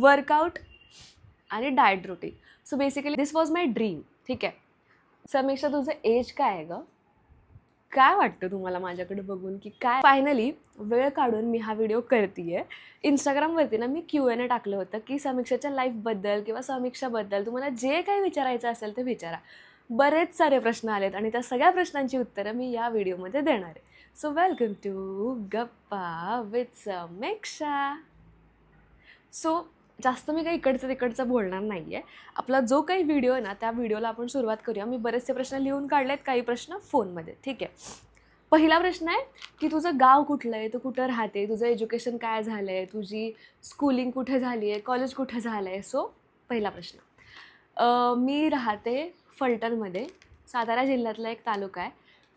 Workout आणि diet routine. So basically this was my dream. ठीक आहे. समीक्षा, तुझं एज काय आहे गं? काय वाटतं तुम्हाला माझ्याकडे बघून की काय? फायनली वेळ काढून मी हा व्हिडिओ करते आहे. इंस्टाग्रामवरती ना मी Q&A टाकलं होतं की समीक्षाच्या लाईफबद्दल किंवा समीक्षाबद्दल तुम्हाला जे काही विचारायचं असेल ते विचारा. बरेच सारे प्रश्न आलेत आणि त्या सगळ्या प्रश्नांची उत्तरं मी या व्हिडिओमध्ये देणार आहे. सो वेलकम टू गप्पा विथ समीक्षा. सो जास्त मी काही इकडचं तिकडचं बोलणार नाही आहे. आपला जो काही व्हिडिओ आहे ना, त्या व्हिडिओला आपण सुरुवात करूया. मी बरेचसे प्रश्न लिहून काढले आहेत, काही प्रश्न फोनमध्ये. ठीक आहे. पहिला प्रश्न आहे की तुझं गाव कुठलं आहे, तू कुठं राहते, तुझं एज्युकेशन काय झालं आहे, तुझी स्कूलिंग कुठे झाली आहे, कॉलेज कुठे झालं आहे. सो पहिला प्रश्न. मी राहते फलटणमध्ये. सातारा जिल्ह्यातला एक तालुका आहे.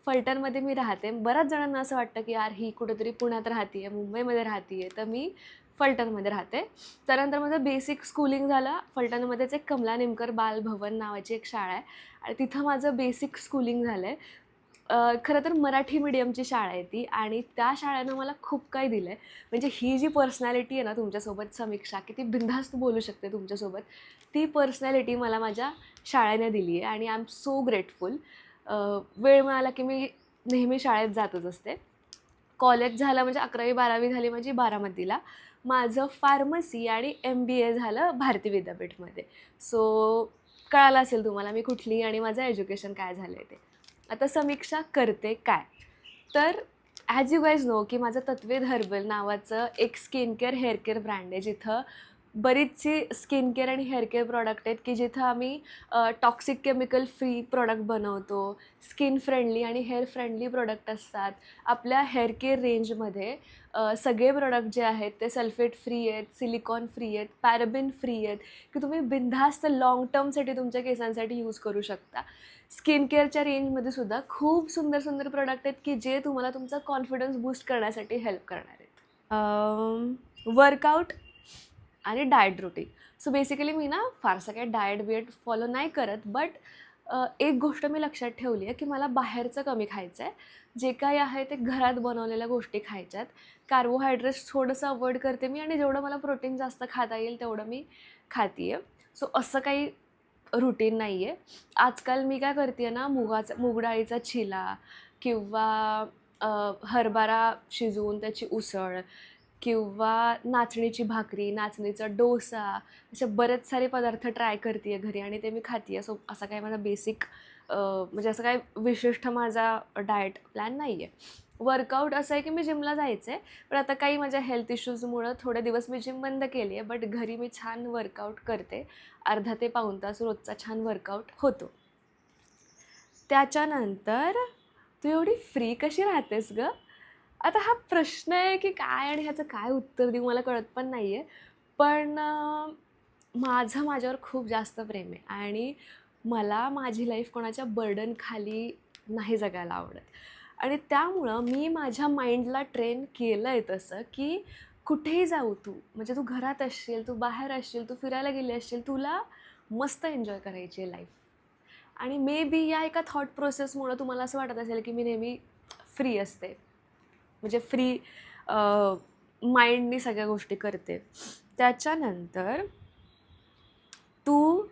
फलटणमध्ये मी राहते. बऱ्याच जणांना असं वाटतं की यार ही कुठेतरी पुण्यात राहते आहे, मुंबईमध्ये राहते आहे. तर मी फलटणमध्ये राहते. त्यानंतर माझं बेसिक स्कूलिंग झालं फलटणमध्येच. एक कमला नेमकर बालभवन नावाची एक शाळा आहे आणि तिथं माझं बेसिक स्कूलिंग झालं आहे. खरं तर मराठी मीडियमची शाळा आहे ती आणि त्या शाळेनं मला खूप काही दिलं आहे. म्हणजे ही जी पर्सनॅलिटी आहे ना तुमच्यासोबत समीक्षा, की ती बिनधास्त बोलू शकते तुमच्यासोबत, ती पर्सनॅलिटी मला माझ्या शाळेने दिली आहे आणि आय एम सो ग्रेटफुल. वेळ मिळाला की मी नेहमी शाळेत जातच असते. कॉलेज झालं म्हणजे 11वी-12वी झाली माझी बारामतीला. माझं फार्मसी आणि MBA झालं भारती विद्यापीठमध्ये. सो कळालं असेल तुम्हाला मी कुठली आणि माझं एज्युकेशन काय झालं आहे ते. आता समीक्षा करते काय? तर ॲज यू गाईज नो की माझं तत्वेद हर्बल नावाचं एक skin care, hair care brand आहे, जिथं बरीचशी स्किन केअर आणि हेअर केअर प्रॉडक्ट आहेत की जिथं आम्ही टॉक्सिक केमिकल फ्री प्रॉडक्ट बनवतो. स्किन फ्रेंडली आणि हेअर फ्रेंडली प्रॉडक्ट असतात. आपल्या हेअर केअर रेंजमध्ये सगळे प्रॉडक्ट जे आहेत ते सल्फेट फ्री आहेत, सिलिकॉन फ्री आहेत, पॅराबिन फ्री आहेत, की तुम्ही बिनधास्त लाँग टर्मसाठी तुमच्या केसांसाठी यूज करू शकता. स्किन केअरच्या रेंजमध्ये सुद्धा खूप सुंदर सुंदर प्रॉडक्ट आहेत की जे तुम्हाला तुमचा कॉन्फिडन्स बूस्ट करण्यासाठी हेल्प करणार आहेत. वर्कआउट आणि डाएट रुटीन. सो बेसिकली मी ना फारसं काही डाएट बिएट फॉलो नाही करत, बट एक गोष्ट मी लक्षात ठेवली आहे की मला बाहेरचं कमी खायचं आहे. जे काही आहे ते घरात बनवलेल्या गोष्टी खायच्यात. कार्बोहायड्रेट्स थोडंसं अवॉइड करते मी आणि जेवढं मला प्रोटीन जास्त खाता येईल तेवढं मी खाते आहे. सो असं काही रुटीन नाही आहे. आजकाल मी काय करते आहे ना, मूग डाळीचा चिला किंवा हरभरा शिजवून त्याची उसळ किंवा नाचणीची भाकरी, नाचणीचा डोसा, असे बरेच सारे पदार्थ ट्राय करते आहे घरी आणि ते मी खाते आहे. सो असा काही माझा बेसिक म्हणजे असं काही विशिष्ट माझा डाएट प्लॅन नाही आहे. वर्कआउट असं आहे की मी जिमला जायचं आहे, पण आता काही माझ्या हेल्थ इश्यूजमुळं थोडे दिवस मी जिम बंद केली आहे. बट घरी मी छान वर्कआउट करते. अर्धा ते पाऊण तास रोजचा छान वर्कआउट होतो. त्याच्यानंतर तू एवढी फ्री कशी राहतेस गं? आता हा प्रश्न आहे की काय आणि ह्याचं काय उत्तर देऊ मला कळत पण नाही आहे. पण माझं माझ्यावर खूप जास्त प्रेम आहे आणि मला माझी लाईफ कोणाच्या बर्डनखाली नाही जगायला आवडत. आणि त्यामुळं मी माझ्या माइंडला ट्रेन केलं आहे तसं की कुठेही जाऊ तू, म्हणजे तू घरात असशील, तू बाहेर असशील, तू फिरायला गेली असशील, तुला मस्त एन्जॉय करायची आहे लाईफ. आणि मे बी या एका थॉट प्रोसेसमुळं तुम्हाला असं वाटत असेल की मी नेहमी फ्री असते, म्हणजे फ्री माइंडनी सगळ्या गोष्टी करते. त्याच्यानंतर तू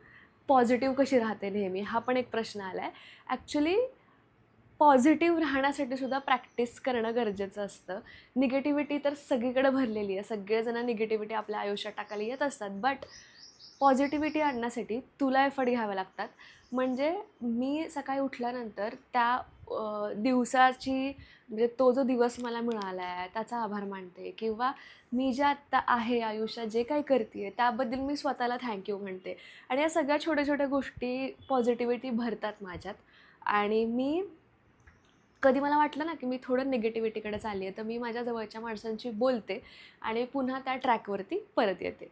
पॉझिटिव्ह कशी राहते नेहमी, हा पण एक प्रश्न आला आहे. ॲक्च्युली पॉझिटिव्ह राहण्यासाठी सुद्धा प्रॅक्टिस करणं गरजेचं असतं. निगेटिव्हिटी तर सगळीकडे भरलेली आहे. सगळेजण निगेटिव्हिटी आपल्या आयुष्यात टाकायला येत असतात, बट पॉझिटिव्हिटी आणण्यासाठी तुला एफर्ट घ्यावे लागतात. म्हणजे मी सकाळी उठल्यानंतर त्या दिवसाची, म्हणजे तो जो दिवस मला मिळाला आहे त्याचा आभार मानते किंवा मी जे आत्ता आहे आयुष्यात जे काही करते आहे त्याबद्दल मी स्वतःला थँक्यू म्हणते. आणि या सगळ्या छोट्या छोट्या गोष्टी पॉझिटिव्हिटी भरतात माझ्यात. आणि मी कधी मला वाटलं ना की मी थोडं निगेटिव्हिटीकडे चालली आहे, तर मी माझ्या जवळच्या माणसांशी बोलते आणि पुन्हा त्या ट्रॅकवरती परत येते.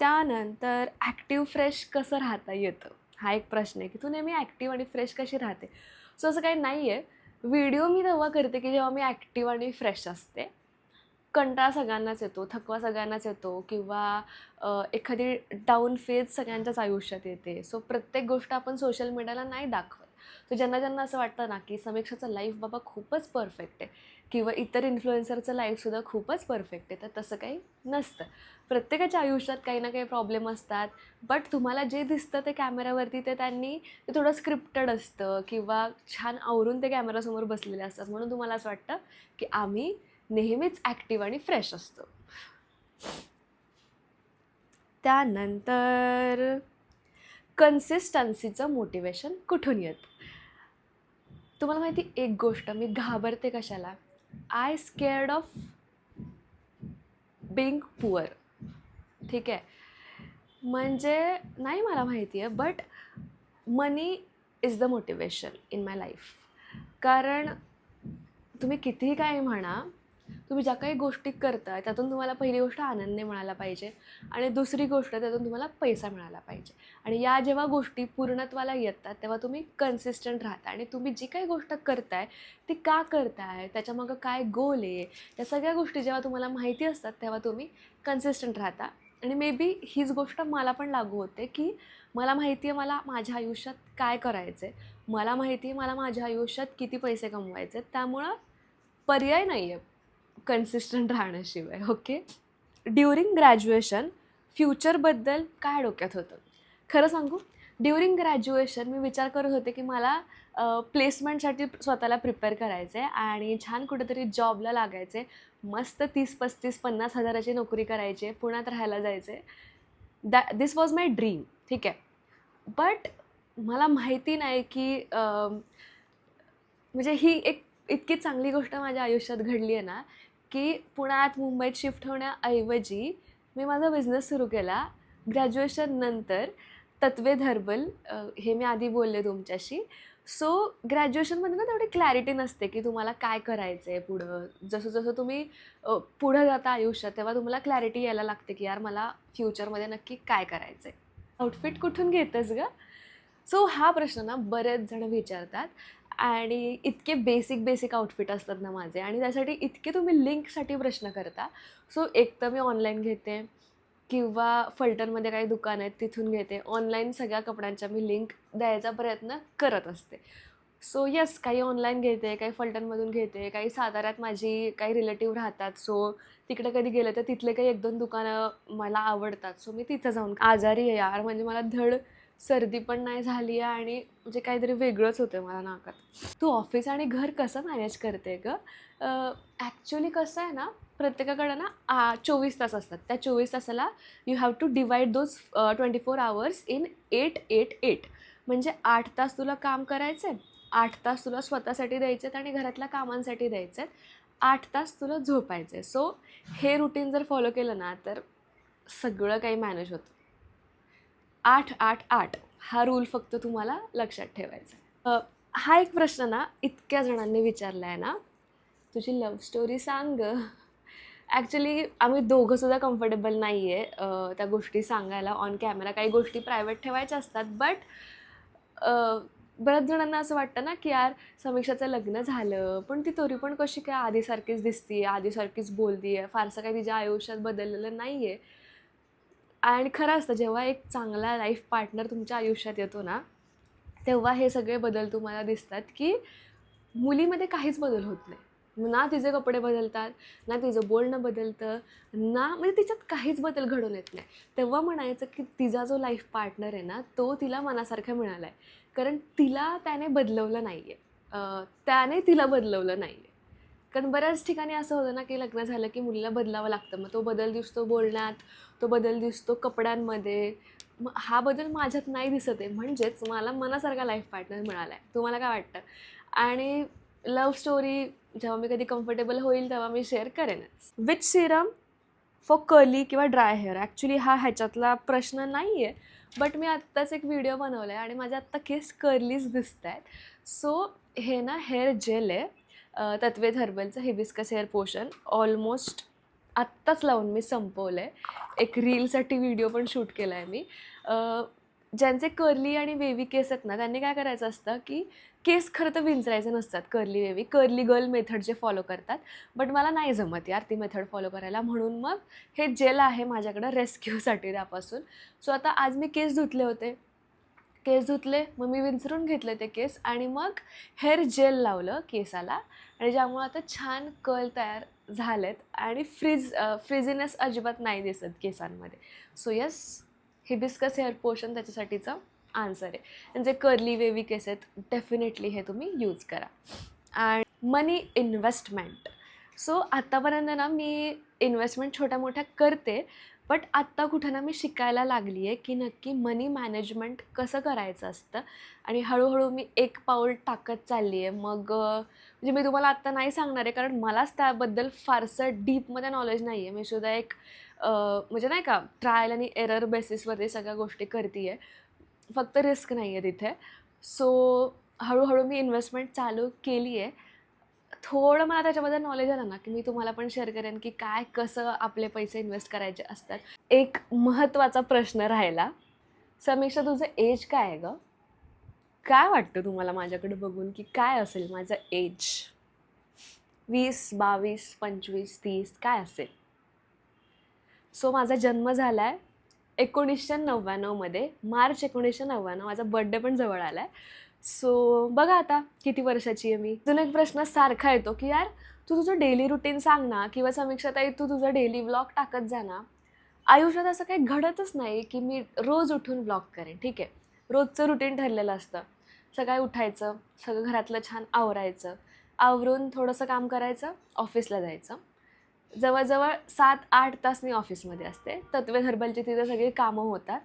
त्यानंतर ॲक्टिव्ह फ्रेश कसं राहता येतं, हा एक प्रश्न आहे की तू नेहमी ॲक्टिव्ह आणि फ्रेश कशी राहते. सो असं काही नाही आहे. व्हिडिओ मी तेव्हा करते की जेव्हा मी ॲक्टिव्ह आणि फ्रेश असते. कंटाळा सगळ्यांनाच येतो, थकवा सगळ्यांनाच येतो किंवा एखादी डाऊन फेज सगळ्यांच्याच आयुष्यात येते. सो प्रत्येक गोष्ट आपण सोशल मीडियाला नाही दाखवत. तर ज्यांना ज्यांना असं वाटतं ना की समीक्षाचं लाईफ बाबा खूपच परफेक्ट आहे, किंवा इतर इन्फ्लुएन्सरचं लाईफसुद्धा खूपच परफेक्ट आहे. तर तसं काही नसतं. प्रत्येकाच्या आयुष्यात काही ना काही प्रॉब्लेम असतात. बट तुम्हाला जे दिसतं ते कॅमेऱ्यावरती ते थोडं स्क्रिप्टेड असतं किंवा छान आवरून ते कॅमेरासमोर बसलेले असतात. म्हणून तुम्हाला असं वाटतं की आम्ही नेहमीच ॲक्टिव्ह आणि फ्रेश असतो. त्यानंतर कन्सिस्टन्सीचं मोटिवेशन कुठून येतं? तुम्हाला माहिती एक गोष्ट, मी घाबरते कशाला? I scared of being poor. ठीक आहे, म्हणजे नाही मला माहिती आहे, but money is the motivation in my life. कारण तुम्ही कितीही काही म्हणा, तुम्ही ज्या काही गोष्टी करताय त्यातून तुम्हाला पहिली गोष्ट आनंद मिळाला पाहिजे आणि दुसरी गोष्ट त्यातून तुम्हाला पैसा मिळाला पाहिजे. आणि या जेव्हा गोष्टी पूर्णत्वाला येतात तेव्हा तुम्ही कन्सिस्टंट राहता आणि तुम्ही जी काही गोष्ट करताय ती का करताय, त्याच्यामागं काय गोल आहे, त्या सगळ्या गोष्टी जेव्हा तुम्हाला माहिती असतात तेव्हा तुम्ही कन्सिस्टंट राहता. आणि मे बी हीच गोष्ट मला पण लागू होते की मला माहिती आहे मला माझ्या आयुष्यात काय करायचं आहे, मला माहिती आहे मला माझ्या आयुष्यात किती पैसे कमवायचे आहेत, त्यामुळं पर्याय नाही आहे कन्सिस्टंट राहण्याशिवाय. ओके. ड्युरिंग ग्रॅज्युएशन फ्युचरबद्दल काय डोक्यात होतं? खरं सांगू, ड्युरिंग ग्रॅज्युएशन मी विचार करत होते की मला प्लेसमेंटसाठी स्वतःला प्रिपेअर करायचं आहे आणि छान कुठेतरी जॉबला लागायचं आहे, मस्त 30-35-50 हजाराची नोकरी करायची आहे, पुण्यात राहायला जायचं आहे. दिस वॉज माय ड्रीम. ठीक आहे. बट मला माहिती नाही की म्हणजे ही एक इतकी चांगली गोष्ट माझ्या आयुष्यात घडली आहे ना, की पुण्यात मुंबईत शिफ्ट होण्याऐवजी मी माझा बिझनेस सुरू केला ग्रॅज्युएशन नंतर. तत्वे हर्बल, हे मी आधी बोलले तुमच्याशी. सो ग्रॅज्युएशनमध्ये ना तेवढी क्लॅरिटी नसते की तुम्हाला काय करायचं आहे पुढं. जसं जसं तुम्ही पुढं जाता आयुष्यात तेव्हा तुम्हाला क्लॅरिटी यायला लागते की यार मला फ्युचरमध्ये नक्की काय करायचं आहे. आउटफिट कुठून घेतेस गं? सो हा प्रश्न ना बरेच जण विचारतात आणि इतके बेसिक आउटफिट असतात ना माझे, आणि त्यासाठी इतके तुम्ही लिंकसाठी प्रश्न करता. सो एक तर मी ऑनलाईन घेते किंवा फलटणमध्ये काही दुकान आहेत तिथून घेते. ऑनलाईन सगळ्या कपड्यांच्या मी लिंक द्यायचा प्रयत्न करत असते. सो येस, काही ऑनलाईन घेते, काही फलटणमधून घेते, काही साताऱ्यात माझी काही रिलेटिव्ह राहतात. सो तिकडे कधी गेलं तर तिथले काही 1-2 दुकानं मला आवडतात. सो मी तिथं जाऊन आजारी आहे यार, म्हणजे मला धड सर्दी पण नाही झाली आहे आणि म्हणजे काहीतरी वेगळंच होतं मला नाकात. तू ऑफिस आणि घर कसं मॅनेज करते गं? ॲक्च्युली कसं आहे ना, प्रत्येकाकडं ना 24 तास असतात. त्या 24 तासाला you have to divide those 24 hours in 8-8-8. म्हणजे 8 तास तुला काम करायचं आहे, 8 तास तुला स्वतःसाठी द्यायचे आहेत आणि घरातल्या कामांसाठी द्यायचे आहेत, 8 तास तुला झोपायचं आहे. सो हे रुटीन जर फॉलो केलं ना तर सगळं काही मॅनेज होतं. 8-8-8 हा रूल फक्त तुम्हाला लक्षात ठेवायचा आहे. हा एक प्रश्न ना इतक्या जणांनी विचारला आहे ना, तुझी लव्ह स्टोरी सांग गं. ॲक्च्युली आम्ही दोघंसुद्धा कम्फर्टेबल नाही आहे त्या गोष्टी सांगायला ऑन कॅमेरा. काही गोष्टी प्रायव्हेट ठेवायच्या असतात. बट बऱ्याच जणांना असं वाटतं ना की यार समीक्षाचं लग्न झालं पण ती तरी पण कशी काय आधीसारखीच दिसते, आधीसारखीच बोलते आहे, फारसं काही तिच्या आयुष्यात बदललेलं नाही आहे. आणि खरं असतं जेव्हा एक चांगला लाईफ पार्टनर तुमच्या आयुष्यात येतो ना तेव्हा हे सगळे बदल तुम्हाला दिसतात की मुलीमध्ये काहीच बदल होत नाही. ना तिचे कपडे बदलतात, ना तिचं बोलणं बदलतं, ना म्हणजे तिच्यात काहीच बदल घडून येत नाही. तेव्हा म्हणायचं की तिचा जो लाईफ पार्टनर आहे ना तो तिला मनासारखा मिळाला आहे, कारण तिला त्याने बदलवलं नाही आहे, त्याने तिला बदलवलं नाही आहे. कारण बऱ्याच ठिकाणी असं होतं ना की लग्न झालं की मुलीला बदलावं लागतं. मग तो बदल दिसतो बोलण्यात, तो बदल दिसतो कपड्यांमध्ये. मग हा बदल माझ्यात नाही दिसत आहे, म्हणजेच मला मनासारखा लाईफ पार्टनर मिळाला आहे. तुम्हाला काय वाटतं? आणि लव्ह स्टोरी जेव्हा मी कधी कम्फर्टेबल होईल तेव्हा मी शेअर करेनच. विच सिरम फॉर कर्ली किंवा ड्राय हेअर? ॲक्च्युली हा ह्याच्यातला प्रश्न नाही आहे, बट मी आत्ताच एक व्हिडिओ बनवला आहे आणि माझे आत्ता केस कर्लीच दिसत आहेत. सो हे ना हेअर जेल आहे, तत्वे हर्बलचं हिबिस्कस हेअर पोशन. ऑलमोस्ट आत्ताच लावून मी संपवलं आहे. एक रीलसाठी व्हिडिओ पण शूट केला आहे मी. ज्यांचे कर्ली आणि वेवी केस आहेत ना त्यांनी काय करायचं असतं की केस खरं तर विंचरायचे नसतात. Curly wavy curly girl method जे फॉलो करतात, बट मला नाही जमत यार ती मेथड फॉलो करायला, म्हणून मग हे जेल आहे माझ्याकडं रेस्क्यूसाठी त्यापासून. सो आता आज मी केस धुतले होते, केस धुतले, मग मी विंचरून घेतले ते केस आणि मग हेअर जेल लावलं केसाला आणि ज्यामुळे आता छान कर्ल तयार झालेत आणि फ्रिझीनेस अजिबात नाही दिसत केसांमध्ये. सो येस, हिबिस्कस हेअर पोशन त्याच्यासाठीचं आन्सर आहे. आणि जे कर्ली वेवी केस आहेत डेफिनेटली हे तुम्ही यूज करा. आणि मनी इन्व्हेस्टमेंट. सो आत्तापर्यंत ना मी इन्व्हेस्टमेंट छोट्या मोठ्या करते, बट आत्ता कुठं ना मी शिकायला लागली आहे की नक्की मनी मॅनेजमेंट कसं करायचं असतं आणि हळूहळू मी एक पाऊल टाकत चालली आहे. मग म्हणजे मी तुम्हाला आत्ता नाही सांगणार आहे कारण मलाच त्याबद्दल फारसं डीपमध्ये नॉलेज नाही आहे. मी सुद्धा एक म्हणजे नाही का ट्रायल आणि एरर बेसिसवरती सगळ्या गोष्टी करते आहे, फक्त रिस्क नाही आहे तिथे. सो हळूहळू मी इन्व्हेस्टमेंट चालू केली आहे. थोडं मला त्याच्याबद्दल नॉलेज आलं ना की मी तुम्हाला पण शेअर करेन की काय कसं आपले पैसे इन्व्हेस्ट करायचे असतात. एक महत्त्वाचा प्रश्न राहिला, समीक्षा तुझं एज काय आहे गं? काय वाटतं तुम्हाला माझ्याकडे बघून की काय असेल माझं एज? 20, 22, 25, 30 काय असेल? सो माझा जन्म झाला आहे 1999 मार्च 1999. माझा बर्थडे पण जवळ आला आहे. सो बघा आता किती वर्षाची आहे मी. अजून एक प्रश्न सारखा येतो की यार तू तुझं डेली रुटीन सांग ना, किंवा समीक्षाताई तू तुझं डेली व्लॉग टाकत जा ना. आयुष्यात असं काही घडतच नाही की मी रोज उठून व्लॉग करेन. ठीक आहे, रोजचं रुटीन ठरलेलं असतं. सकाळी उठायचं, सगळं घरातलं छान आवरायचं, आवरून थोडंसं काम करायचं, ऑफिसला जायचं. जवळजवळ 7-8 तास मी ऑफिसमध्ये असते. तत्वे हर्बलची तिथं सगळी कामं होतात.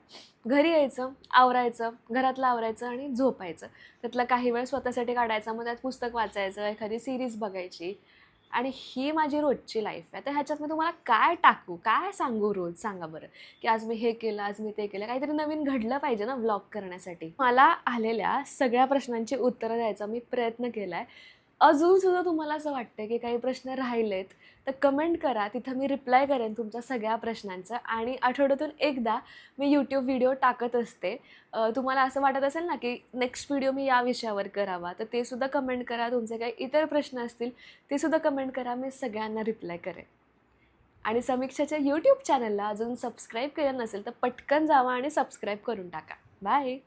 घरी यायचं, आवरायचं, घरातलं आवरायचं आणि झोपायचं. त्यातला काही वेळ स्वतःसाठी काढायचा, मग त्यात पुस्तक वाचायचं, एखादी सिरीज बघायची आणि ही माझी रोजची लाईफ आहे. तर ह्याच्यात मी तुम्हाला काय टाकू, काय सांगू रोज सांगा बरं? की आज मी हे केलं, आज मी ते केलं. काहीतरी नवीन घडलं पाहिजे ना व्लॉग करण्यासाठी. मला आलेल्या सगळ्या प्रश्नांची उत्तरं द्यायचा मी प्रयत्न केला आहे. अजूनसुद्धा तुम्हाला असं वाटतं की काही प्रश्न राहिलेत तर कमेंट करा, तिथं मी रिप्लाय करेन तुमच्या सगळ्या प्रश्नांचं. आणि आठवड्यातून एकदा मी यूट्यूब व्हिडिओ टाकत असते. तुम्हाला असं वाटत असेल ना की नेक्स्ट व्हिडिओ मी या विषयावर करावा, तर ते सुद्धा कमेंट करा. तुमचे काही इतर प्रश्न असतील ते सुद्धा कमेंट करा, मी सगळ्यांना रिप्लाय करेन. आणि समीक्षाच्या यूट्यूब चॅनलला अजून सबस्क्राईब केलं नसेल तर पटकन जावा आणि सबस्क्राईब करून टाका. बाय.